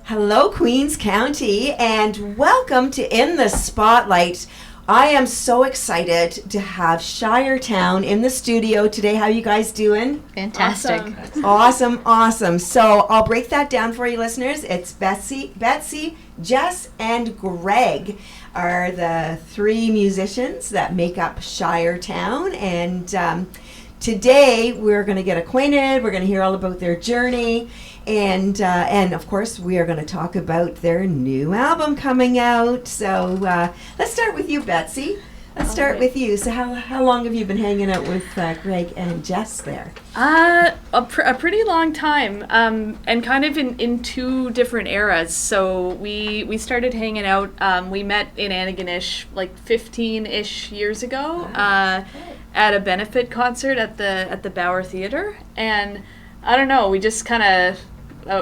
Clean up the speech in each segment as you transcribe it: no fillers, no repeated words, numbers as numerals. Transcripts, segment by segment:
Hello, Queens County, and welcome to In the Spotlight. I am so excited to have Shiretown in the studio today. How are you guys doing? Fantastic. Awesome. So I'll break that down for you listeners. It's Betsy, Jess, and Greg are the three musicians that make up Shiretown. And today we're going to get acquainted. We're going to hear all about their journey. And of course, we are going to talk about their new album coming out. So let's start with you, Betsy. Let's start with you. So how long have you been hanging out with Greg and Jess there? A pretty long time, and kind of in two different eras. So we started hanging out. We met in Antigonish like 15-ish years ago at a benefit concert at the Bauer Theatre. And I don't know, we just kind of...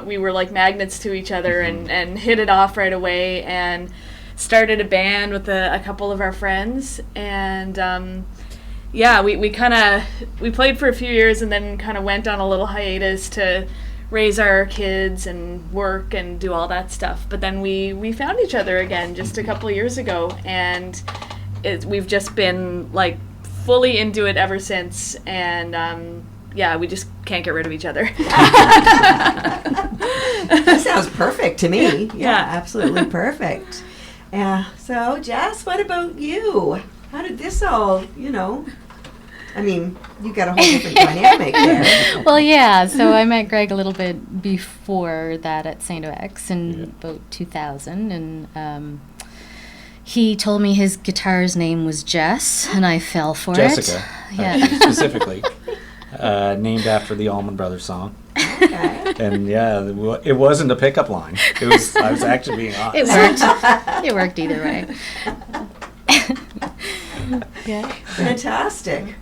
we were like magnets to each other and hit it off right away and started a band with a couple of our friends. And we played for a few years and then kind of went on a little hiatus to raise our kids and work and do all that stuff. But then we found each other again just a couple of years ago, and we've just been like fully into it ever since. And we just can't get rid of each other. That sounds perfect to me. Yeah, absolutely perfect. So, Jess, what about you? How did this all, you got a whole different dynamic there. Well, yeah, so I met Greg a little bit before that at St. X in about 2000, and he told me his guitar's name was Jess, and I fell for Jessica, it. Yeah, specifically. Named after the Allman Brothers song. Okay. And it wasn't a pickup line. I was actually being honest. it worked. It worked either way. Yeah. Fantastic.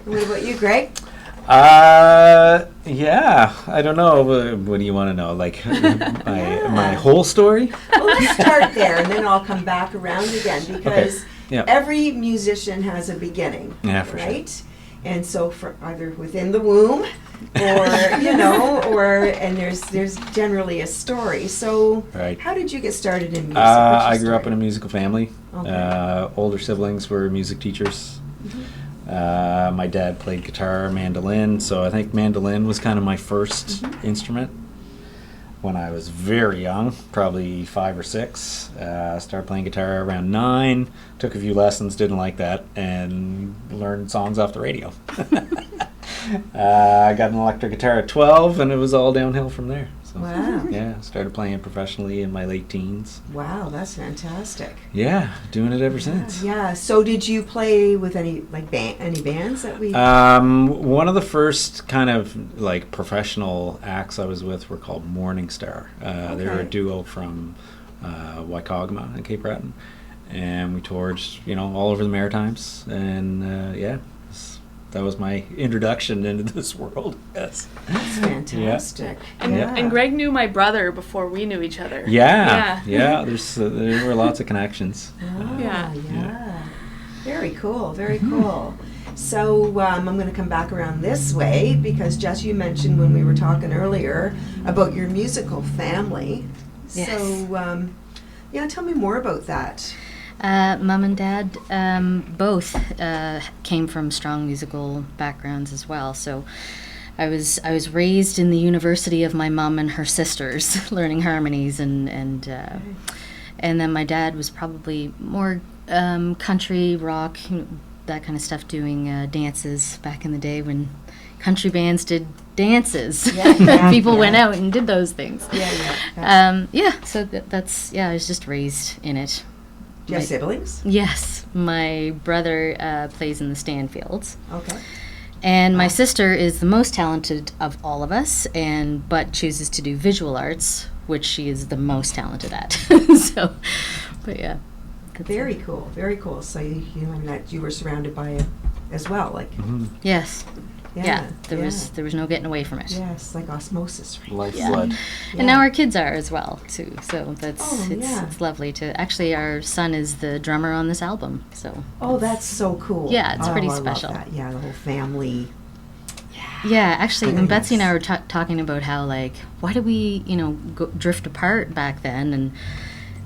What about you, Greg? I don't know. What do you want to know? Like my whole story? Well, let's start there, and then I'll come back around again, because every musician has a beginning. Yeah, for right? sure. And so, for either within the womb, or and there's generally a story. So, how did you get started in music? I grew up in a musical family. Okay. Older siblings were music teachers. Mm-hmm. My dad played guitar, mandolin. So I think mandolin was kind of my first instrument when I was very young, probably 5 or 6. Started playing guitar around 9, took a few lessons, didn't like that, and learned songs off the radio. I got an electric guitar at 12, and it was all downhill from there. So, wow. Yeah, started playing professionally in my late teens. Wow, that's fantastic. Yeah, doing it ever since. Yeah, so did you play with any bands that we... One of the first kind of like professional acts I was with were called Morning Star. They were a duo from Waikagama and Cape Breton, and we toured, all over the Maritimes, and that was my introduction into this world. Yes, that's fantastic. Yeah. And Greg knew my brother before we knew each other. Yeah. There were lots of connections. Oh, yeah. Very cool. Very cool. So I'm going to come back around this way, because Jess, you mentioned when we were talking earlier about your musical family. Yes. So tell me more about that. Mom and Dad both came from strong musical backgrounds as well. So I was raised in the university of my mom and her sisters, learning harmonies, and then my dad was probably more country rock, that kind of stuff, doing dances back in the day when country bands did dances. People went out and did those things. So that's I was just raised in it. Do you have siblings? Yes. My brother plays in the Stanfields. Okay. And my sister is the most talented of all of us, but chooses to do visual arts, which she is the most talented at. But yeah. Very cool. Very cool. So you were surrounded by it as well, like. Mm-hmm. Yes. Yeah, there was no getting away from it. Yes, like osmosis, right? Lifeblood. Yeah. And now our kids are as well too. So it's lovely to actually. Our son is the drummer on this album. So that's so cool. Yeah, it's pretty I special. love that. Yeah, the whole family. Yeah. Yeah, actually, when Nice. Betsy and I were talking about how, like, why did we, drift apart back then? And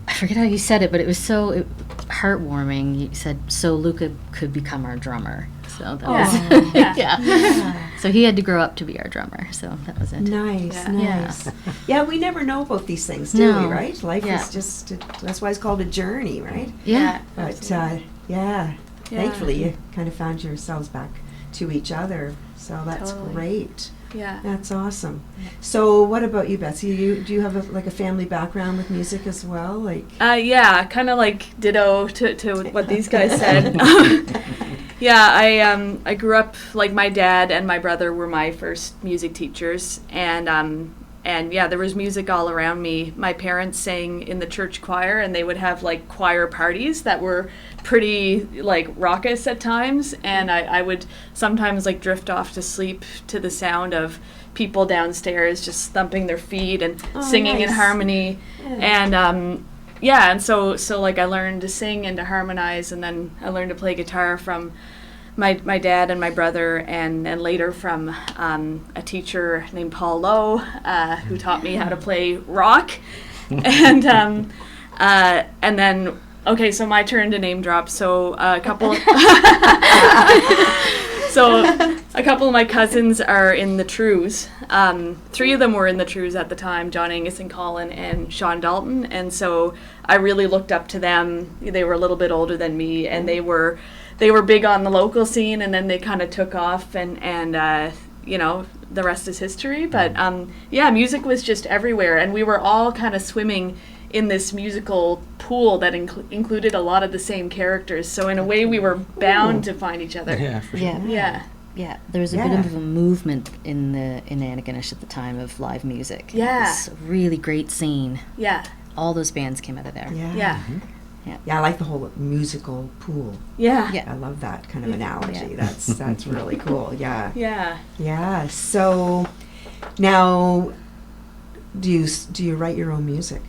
I forget how you said it, but it was so heartwarming. You said, so Luca could become our drummer. So that was, yeah. So he had to grow up to be our drummer. So that was it. Nice, Yeah. nice. Yeah, we never know about these things, do No. we, right? Life Yeah. is just, that's why it's called a journey, right? Yeah. But, thankfully you kind of found yourselves back to each other. So that's Totally. great. Yeah. That's awesome. So what about you, Betsy? Do you have a family background with music as well? Like, Yeah, kind of like ditto to what these guys said. Yeah, I grew up, like, my dad and my brother were my first music teachers, and yeah, there was music all around me. My parents sang in the church choir, and they would have, like, choir parties that were pretty, like, raucous at times, and I would sometimes, like, drift off to sleep to the sound of people downstairs just thumping their feet and singing in nice. harmony. And yeah, and so like, I learned to sing and to harmonize, and then I learned to play guitar from my dad and my brother, and later from a teacher named Paul Lowe, who taught me how to play rock. And then, okay, so my turn to name drop. So a couple of my cousins are in the Trews. 3 of them were in the Trews at the time, John Angus and Colin and Sean Dalton, and so I really looked up to them. They were a little bit older than me, and they were big on the local scene, and then they kind of took off, and the rest is history. But yeah, music was just everywhere, and we were all kind of swimming in this musical pool that included a lot of the same characters. So in a way, we were bound to find each other. Yeah, for sure. Yeah. Yeah. Yeah, there was a bit of a movement in Antigonish at the time of live music. Yeah. It was a really great scene. Yeah. All those bands came out of there. yeah. Yeah. Yeah, I like the whole musical pool. Yeah. Yeah. I love that kind of analogy. Yeah. That's really cool. Yeah. Yeah. Yeah. So now, do you write your own music?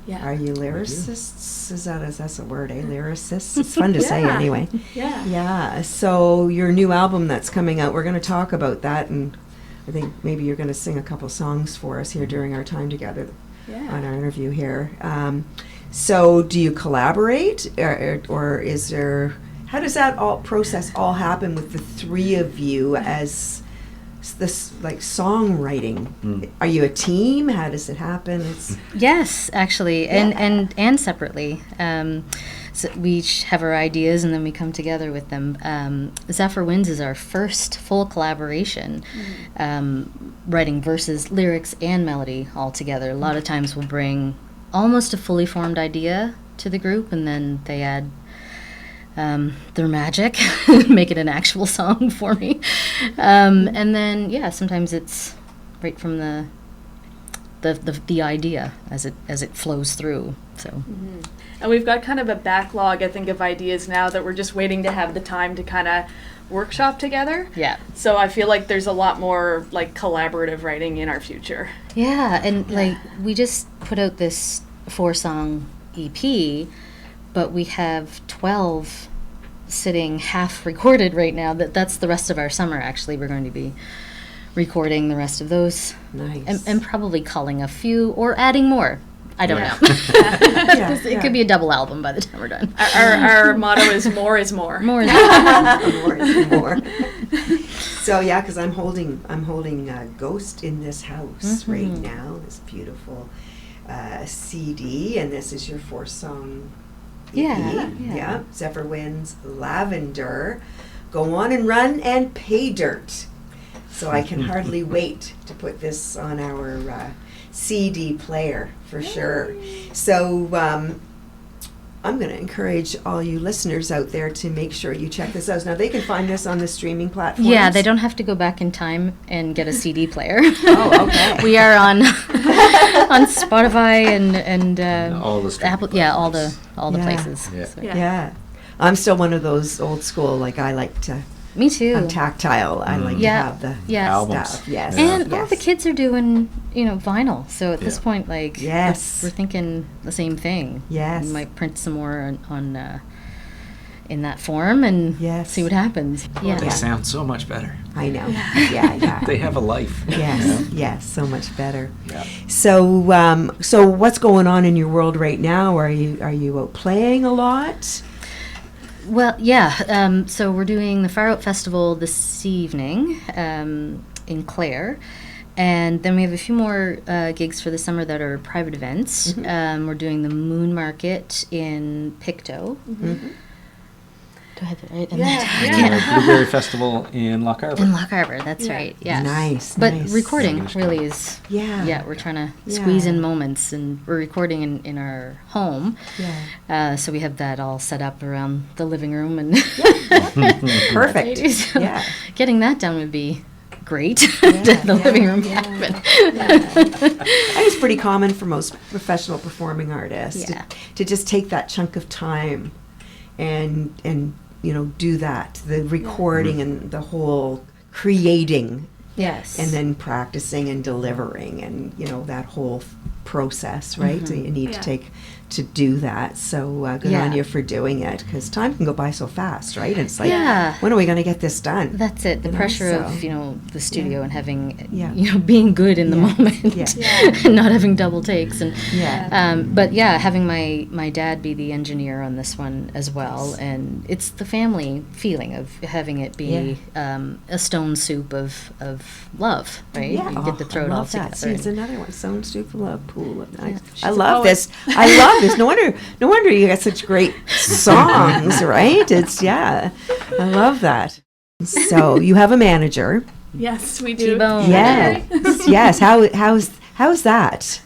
Yeah. Are you lyricists? That's a word, eh? Lyricists. It's fun to say Yeah. anyway. Yeah. Yeah. So your new album that's coming out, we're going to talk about that, and I think maybe you're going to sing a couple songs for us here during our time together on Yeah. our interview here. So do you collaborate, or is there? How does that process all happen with the 3 of you as this, like, songwriting? Are you a team? How does it happen? It's Yes, actually, and separately. So we each have our ideas, and then we come together with them. Zephyr Winds is our first full collaboration, writing verses, lyrics, and melody all together. A lot of times we'll bring almost a fully formed idea to the group, and then they add their magic, make it an actual song for me. And then, yeah, sometimes it's right from the idea as it flows through. So And we've got kind of a backlog, I think, of ideas now that we're just waiting to have the time to kind of workshop together. yeah, So I feel like there's a lot more, like, collaborative writing in our future. yeah, and like we just put out this 4-song EP, but we have 12 sitting half recorded right now. That's the rest of our summer. Actually, we're going to be recording the rest of those, nice. and probably culling a few or adding more. I don't Yeah. know. Yeah, It could be a double album by the time we're done. Our motto is more is more. More is more and more. So yeah, because I'm holding Ghost in This House right now. This beautiful CD, and this is your 4-song EP. Yeah. Zephyr Winds, Lavender, Go On and Run, and Pay Dirt. So I can hardly wait to put this on our CD player for sure. So I'm going to encourage all you listeners out there to make sure you check this out. Now, they can find this on the streaming platforms. Yeah, they don't have to go back in time and get a CD player. Oh, okay. We are on Spotify and all the streaming Apple. Yeah, all the Yeah. places. Yeah. So- Yeah. Yeah. I'm still one of those old school, like, I like to, Me too. I'm tactile. I like to Yeah. have the Yeah. Albums. stuff. Yes. And all yes. the kids are doing, vinyl. So at this Yeah. point, like, Yes. we're thinking the same thing. Yes. We might print some more on in that form and Yes. see what happens. Yeah. They sound so much better. I know. Yeah. They have a life. Yes, so much better. Yeah. So what's going on in your world right now? Are you out playing a lot? Well, yeah. So we're doing the Far Out Festival this evening in Clare. And then we have a few more gigs for the summer that are private events. We're doing the Moon Market in Pictou. Do I have it right? And The Blueberry Festival in Loch Harbour. in Loch Harbour, that's right. Yeah. Nice. But nice. recording really is. Yeah. Yeah, we're trying to squeeze Yeah. in moments, and we're recording in our home. Yeah. So we have that all set up around the living room, and Perfect. so Yeah. getting that done would be great. The living room cabin. I think it's pretty common for most professional performing artists Yeah. to just take that chunk of time and do that, the recording and the whole creating, Yes. and then practicing and delivering, and that whole process, right? So you need to take to do that. So good on Yeah. you for doing it, because time can go by so fast, right? It's like, Yeah. when are we going to get this done? That's it. The You know, pressure of so- the studio and having Yeah. being good in the Yeah. moment, Yeah. and not having double takes. And Yeah. but yeah, having my dad be the engineer on this one as well, and it's the family feeling of having it be a stone soup of love, right? Yeah. You get to throw it I all love that. See, together. it's another one. Stone Soup Love Pool. I She's a love poet. this. I love this. No wonder you got such great songs, right? I love that. So you have a manager. Yes, we do. T-Bone. Yes. Yes. How's that?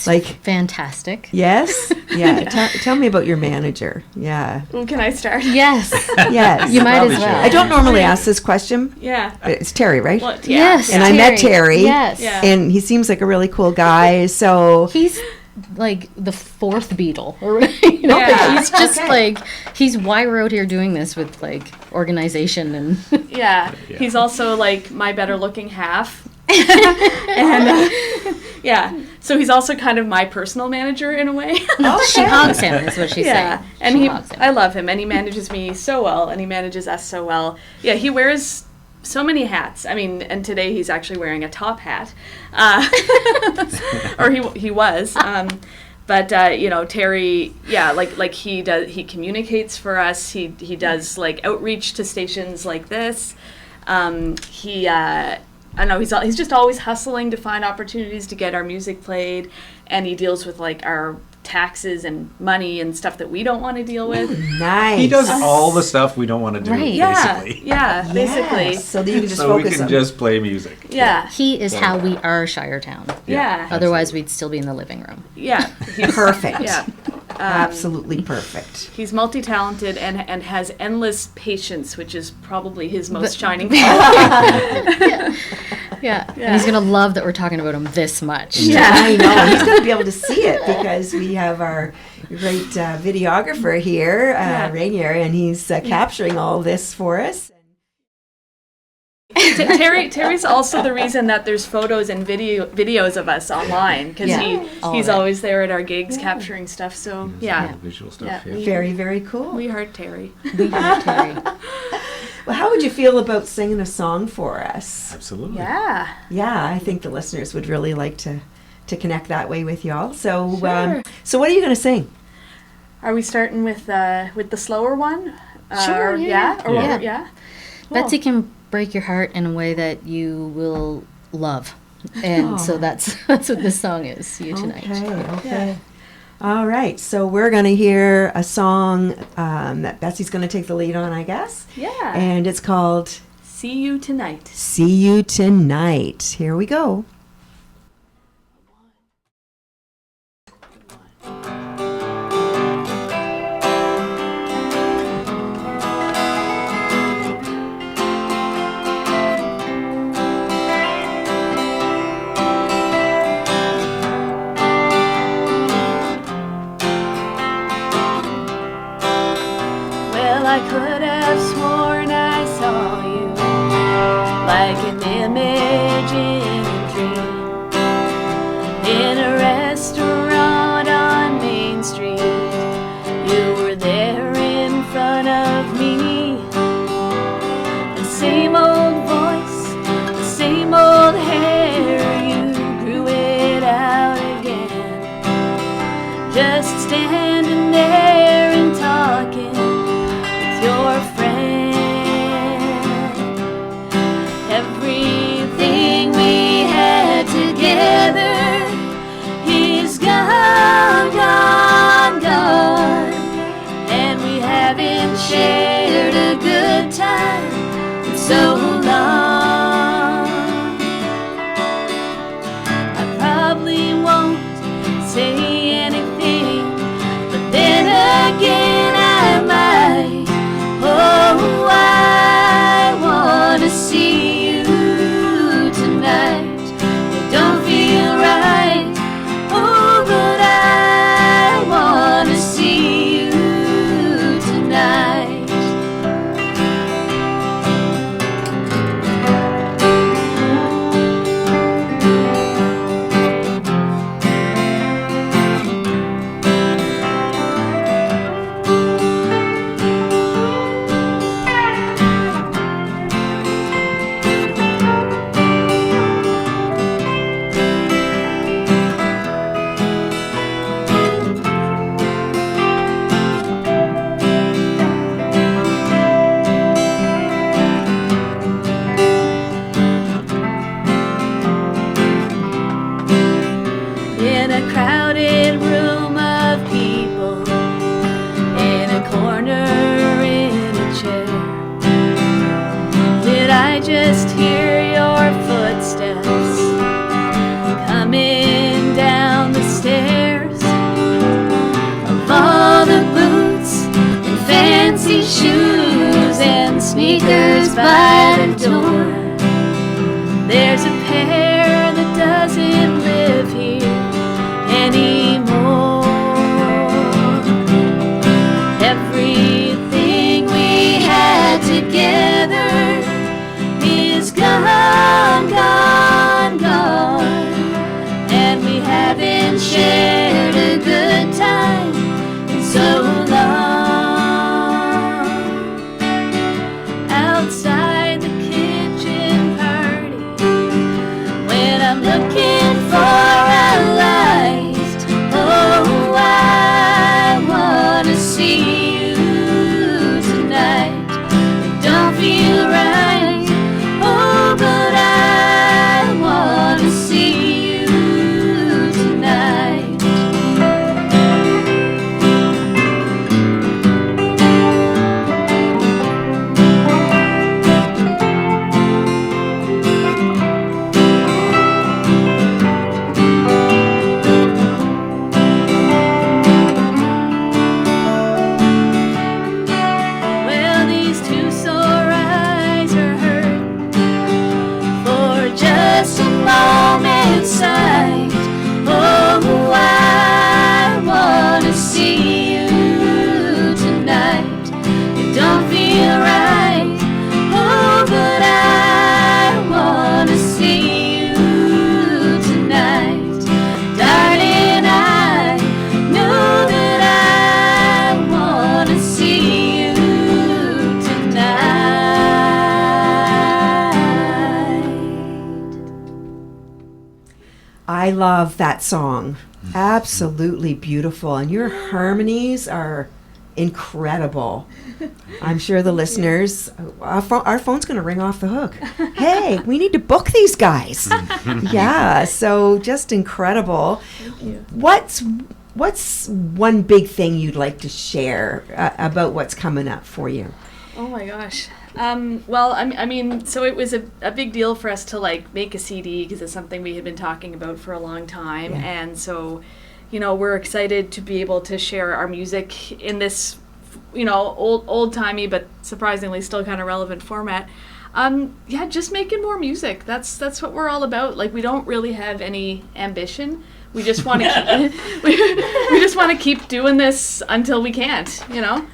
Like, Fantastic. yes? Yeah. Tell me about your manager. Yeah. Ooh, can I start? Yes. Yes. You might Probably as well. should. I don't normally ask this question, Yeah. but it's Terry, right? Well, Yes. And I met Terry. Yes. Yeah. And he seems like a really cool guy. So He's like the fourth Beatle, or Yeah. he's just Okay. he's why we're out here doing this with organization and Yeah. Yeah. He's also like my better looking half. And yeah. So he's also kind of my personal manager in a way. she hogs him is what she's Yeah. saying. And She hogs him. I love him, and he manages me so well, and he manages us so well. Yeah, he wears so many hats. I mean, and today he's actually wearing a top hat, or he was. But Terry, yeah, like he does. He communicates for us. He does like outreach to stations like this. I know he's just always hustling to find opportunities to get our music played, and he deals with like our taxes and money and stuff that we don't want to deal with. nice. He does all the stuff we don't want to do, Right. Yeah, basically. yeah, basically. Yes, so that you can just So we focus can on. just play music. Yeah, He is how we are Shiretown. yeah, Otherwise, we'd still be in the living room. yeah. He's, Perfect. Yeah. Absolutely perfect. He's multi-talented and has endless patience, which is probably his most shining Yeah. And he's gonna love that we're talking about him this much. Yeah. I know. He's going to be able to see it because we have our great videographer here, Rainier, and he's capturing all this for us. Terry's also the reason that there's photos and videos of us online, because All he's of it. always there at our gigs capturing stuff. So yeah, Visual stuff. Yeah. Yeah. Very, very cool. we heard Terry. We have Terry. Well, how would you feel about singing a song for us? Absolutely. Yeah. Yeah, I think the listeners would really like to connect that way with y'all. So, Sure. so what are you going to sing? Are we starting with the slower one? Sure, Or- yeah. Or Yeah. yeah. Betsy can break your heart in a way that you will love. And so that's what this song is, See You Tonight. Okay. All right, so we're going to hear a song that Betsy's going to take the lead on, I guess. Yeah. And it's called See You Tonight. See You Tonight. Here we go. Well, I could have sworn I saw you like an image in a dream. same old hair, you grew it out again. Just standing there and talking with your friend. Everything we had together is gone, gone, gone. And we haven't shared a good time in so long. I probably won't say anything, but then again I might. Oh, I wanna see you tonight. It don't feel right. Oh, but I wanna see you tonight. In a crowded room of people, in a corner, in a chair, did I just hear your footsteps coming down the stairs? Of all the boots and fancy shoes and sneakers by the door, there's a pair that doesn't live here anymore. Everything we had together is gone, gone, gone. And we haven't shared a good time in so long. Outside the kitchen party, when I'm looking for a light, oh, I wanna see you tonight. It don't feel right, oh, but I wanna see you tonight. Well, these two sore eyes are hurt for just a moment's sight. Oh, I wanna see you tonight. It don't feel right, oh, but I wanna see you tonight. Darling, I know that I wanna see you tonight. I love that song. Absolutely beautiful. And your harmonies are incredible. I'm sure the listeners, our phone's going to ring off the hook. Hey, we need to book these guys. Yeah, so just incredible. What's one big thing you'd like to share about what's coming up for you? Oh my gosh. Well, I mean, so it was a big deal for us to like make a CD because it's something we had been talking about for a long time. Yeah. And so, you know, we're excited to be able to share our music in this, you know, old-timey but surprisingly still kind of relevant format. Yeah, just making more music. That's what we're all about. Like, we don't really have any ambition. we just want to we just want to keep doing this until we can't, you know.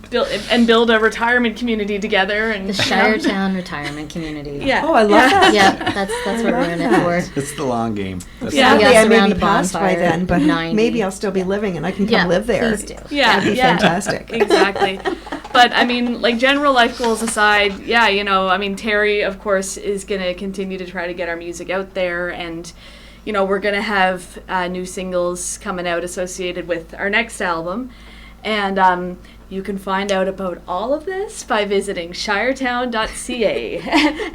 Build a retirement community together, and The Shiretown retirement community. Yeah. Oh, I love that. Yeah, that's what we're in it for. It's the long game. That's Yeah. Sadly, Yes, I may around be a past by bonfire then, but 90. maybe I'll still be living and I can come Yeah, live there. please do. Yeah, That'd be fantastic. Exactly. But I mean, like, general life goals aside, yeah, you know, I mean, Terry, of course, is going to continue to try to get our music out there, and, you know, we're going to have new singles coming out associated with our next album. And you can find out about all of this by visiting shiretown.ca.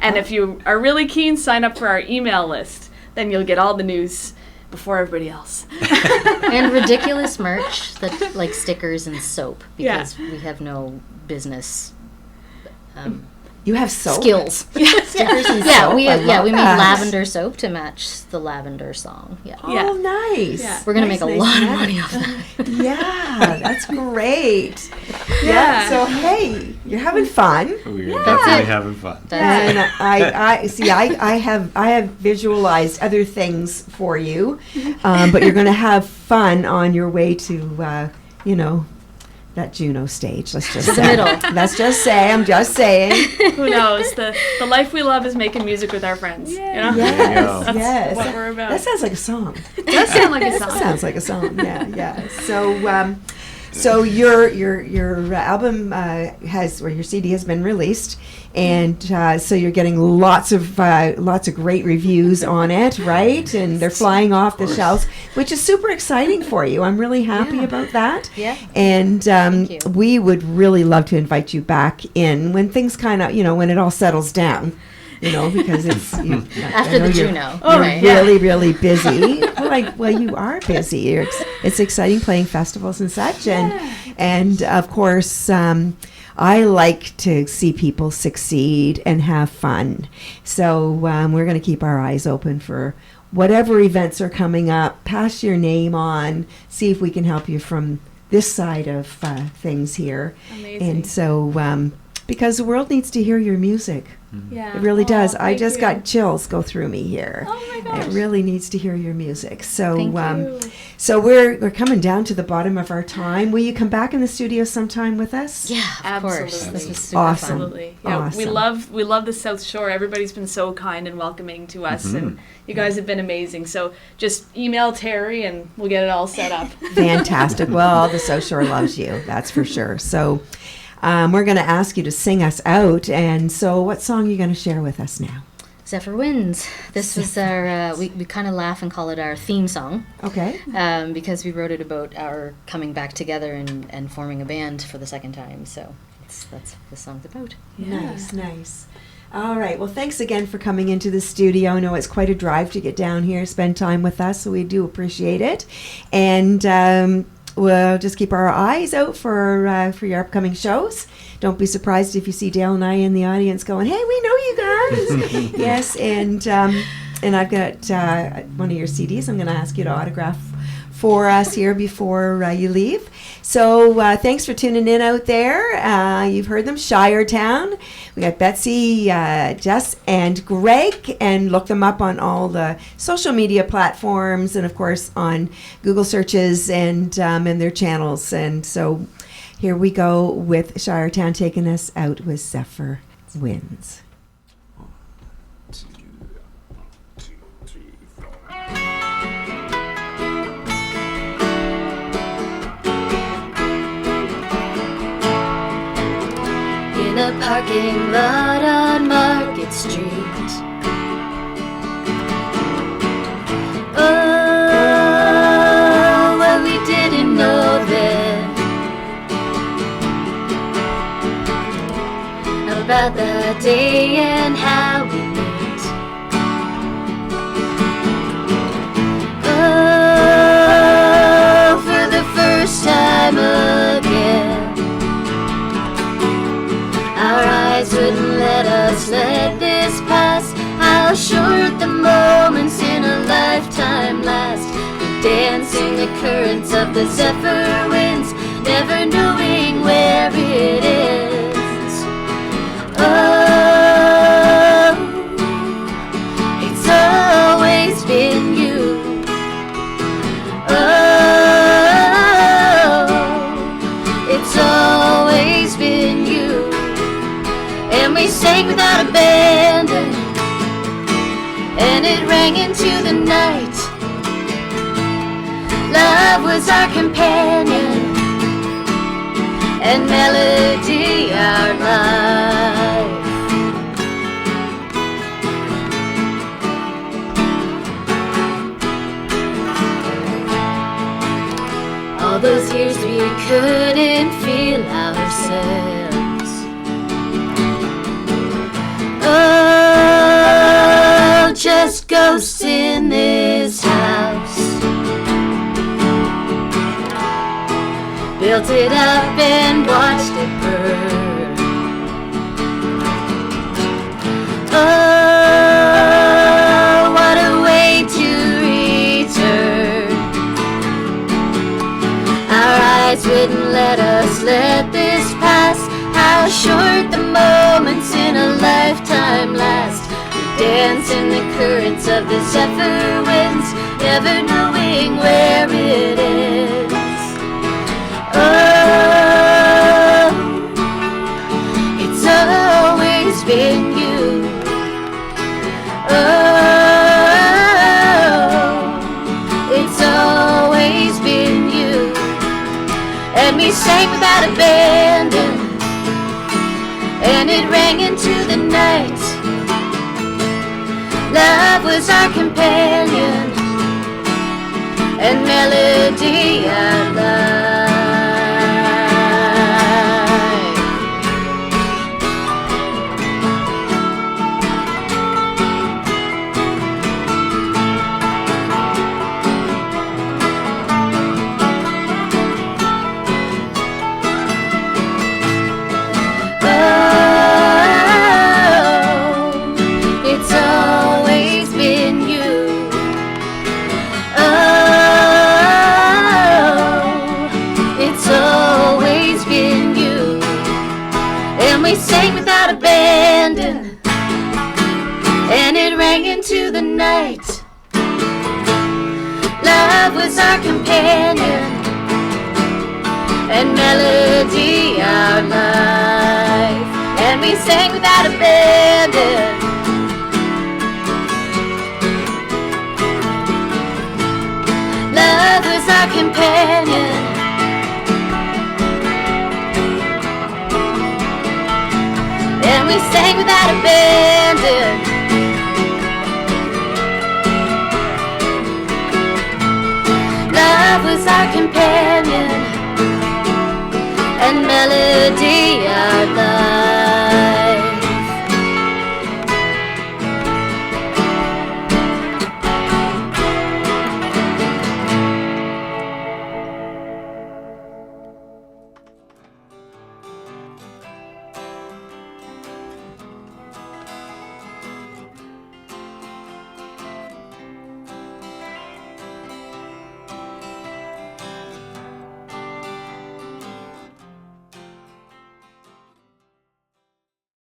And if you are really keen, sign up for our email list. Then you'll get all the news before everybody else. And ridiculous merch, that like stickers and soap, Yeah. because we have no business You have soap? skills. Stickers and Yeah, soap? we I made love that. lavender soap to match the lavender song. Yeah. Oh, nice. Yeah. We're gonna Nice, make a nice, lot of nice. money off that. Yeah, that's great. Yeah. So hey, you're having fun. We're That's definitely it. having fun. And I see. I have visualized other things for you, but you're going to have fun on your way to, that Juno stage. Let's just To the say. middle. Let's just say. I'm just saying. Who knows? The life we love is making music with our friends. You know? Yes, That's yes. what we're about. That sounds like a song. It does sound like a That song. sounds like a song. Yeah, yeah. So your album or your CD has been released, and so you're getting lots of great reviews on it, right? And they're flying off the shelves, which is super exciting for you. I'm really happy Yeah. about that. Yeah. And Thank you. we would really love to invite you back in when things kind of, when it all settles down. Because it's After the Juno. You're right. really, really busy. Well, you are busy. It's exciting playing festivals and such, and of course, I like to see people succeed and have fun. So we're going to keep our eyes open for whatever events are coming up. Pass your name on. See if we can help you from this side of things here. Amazing. And so, because the world needs to hear your music. Yeah. It really does. Aw, I thank just you. got chills go through me here. Oh my gosh. It really needs to hear your music. So, Thank you. so we're coming down to the bottom of our time. Will you come back in the studio sometime with us? Yeah, of course. Absolutely. This was super Awesome. fun. Absolutely. Yeah, Awesome. we love the South Shore. Everybody's been so kind and welcoming to us, and you guys have been amazing. So just email Terry, and we'll get it all set up. Fantastic. Well, the South Shore loves you. That's for sure. So, we're going to ask you to sing us out. And so, what song are you going to share with us now? Zephyr Winds. This was our, we kind of laugh and call it our theme song, Okay. because we wrote it about our coming back together and forming a band for the second time. So that's what the song's about. Nice, nice. All right. Well, thanks again for coming into the studio. I know it's quite a drive to get down here, spend time with us, so we do appreciate it. And we'll just keep our eyes out for your upcoming shows. Don't be surprised if you see Dale and I in the audience going, "Hey, we know you guys." Yes, and I've got one of your CDs. I'm going to ask you to autograph for us here before you leave. So thanks for tuning in out there. You've heard them, Shiretown. We got Betsy, Jess, and Greg, and look them up on all the social media platforms, and of course on Google searches and their channels. And so here we go with Shiretown taking us out with Zephyr Winds. In a parking lot on Market Street. Oh, what we didn't know then about that day and how we met. Oh, for the first time again. Our eyes wouldn't let us let this pass. How short the moments in a lifetime last. Dancing the currents of the zephyr winds, never knowing where it is. Oh, it's always been you. sang without abandon, and it rang into the night. Love was our companion, and melody our life. All those years we couldn't feel ourselves. Oh, just ghosts in this house. Built it up and watched it burn. Oh, what a way to return. Our eyes wouldn't let us let this pass. How short the moments in a lifetime last. We dance in the currents of the zephyr winds, never knowing where it ends. Oh, it's always been you. Oh, it's always been you. And we sang without abandon, and it rang into the night. Love was our companion, and melody our life. Sang without abandon, and it rang into the night. Love was our companion, and melody our life. And we sang without abandon. Love was our companion, and we sang without abandon. Love was our companion, and melody our love.